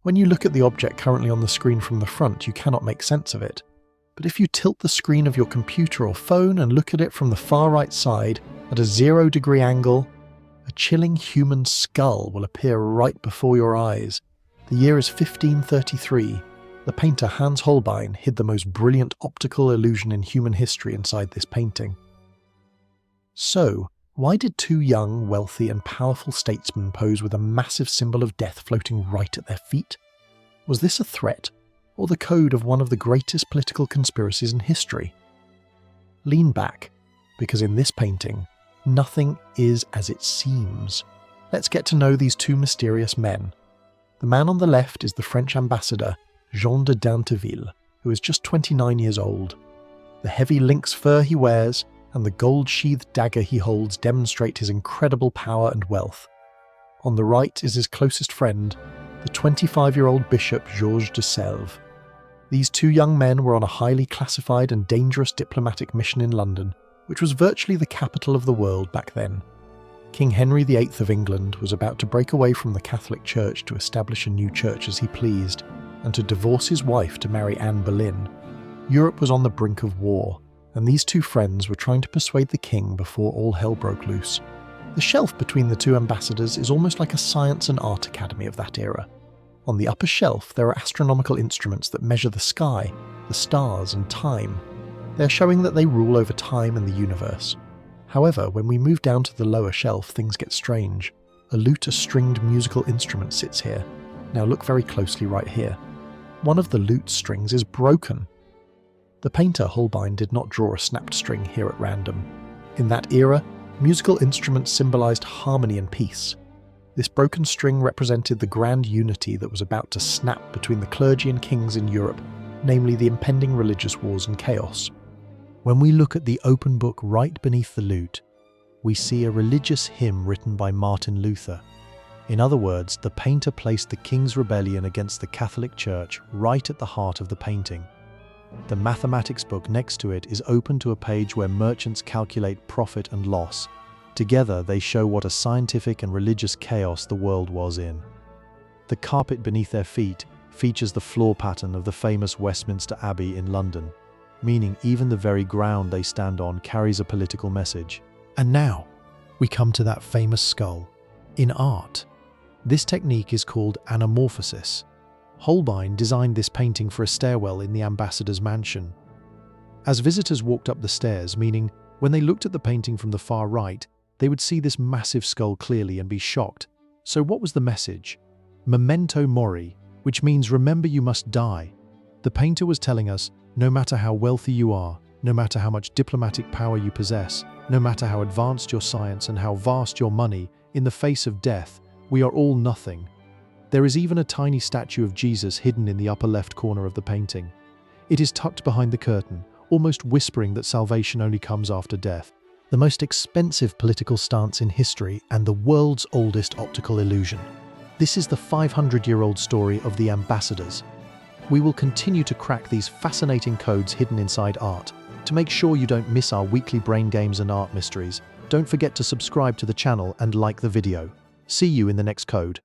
When you look at the object currently on the screen from the front, you cannot make sense of it. But if you tilt the screen of your computer or phone and look at it from the far right side at a 0-degree angle, a chilling human skull will appear right before your eyes. The year is 1533. The painter Hans Holbein hid the most brilliant optical illusion in human history inside this painting. So, why did two young, wealthy and powerful statesmen pose with a massive symbol of death floating right at their feet? Was this a threat, or the code of one of the greatest political conspiracies in history? Lean back, because in this painting, nothing is as it seems. Let's get to know these two mysterious men. The man on the left is the French ambassador, Jean de Dinteville, who is just 29 years old. The heavy lynx fur he wears and the gold-sheathed dagger he holds demonstrate his incredible power and wealth. On the right is his closest friend, the 25-year-old bishop Georges de Selve. These two young men were on a highly classified and dangerous diplomatic mission in London, which was virtually the capital of the world back then. King Henry VIII of England was about to break away from the Catholic Church to establish a new church as he pleased, and to divorce his wife to marry Anne Boleyn. Europe was on the brink of war, and these two friends were trying to persuade the king before all hell broke loose. The shelf between the two ambassadors is almost like a science and art academy of that era. On the upper shelf there are astronomical instruments that measure the sky, the stars and time. They are showing that they rule over time and the universe. However, when we move down to the lower shelf, things get strange. A lute, a stringed musical instrument, sits here. Now look very closely right here. One of the lute strings is broken. The painter Holbein did not draw a snapped string here at random. In that era, musical instruments symbolized harmony and peace. This broken string represented the grand unity that was about to snap between the clergy and kings in Europe, namely the impending religious wars and chaos. When we look at the open book right beneath the lute, we see a religious hymn written by Martin Luther. In other words, the painter placed the king's rebellion against the Catholic Church right at the heart of the painting. The mathematics book next to it is open to a page where merchants calculate profit and loss. Together, they show what a scientific and religious chaos the world was in. The carpet beneath their feet features the floor pattern of the famous Westminster Abbey in London, meaning even the very ground they stand on carries a political message. And now, we come to that famous skull. In art, this technique is called anamorphosis. Holbein designed this painting for a stairwell in the ambassador's mansion. As visitors walked up the stairs, meaning when they looked at the painting from the far right, they would see this massive skull clearly and be shocked. So what was the message? Memento Mori, which means remember you must die. The painter was telling us, no matter how wealthy you are, no matter how much diplomatic power you possess, no matter how advanced your science and how vast your money, in the face of death, we are all nothing. There is even a tiny statue of Jesus hidden in the upper left corner of the painting. It is tucked behind the curtain, almost whispering that salvation only comes after death. The most expensive political stance in history and the world's oldest optical illusion. This is the 500-year-old story of the ambassadors. We will continue to crack these fascinating codes hidden inside art. To make sure you don't miss our weekly brain games and art mysteries, don't forget to subscribe to the channel and like the video. See you in the next code.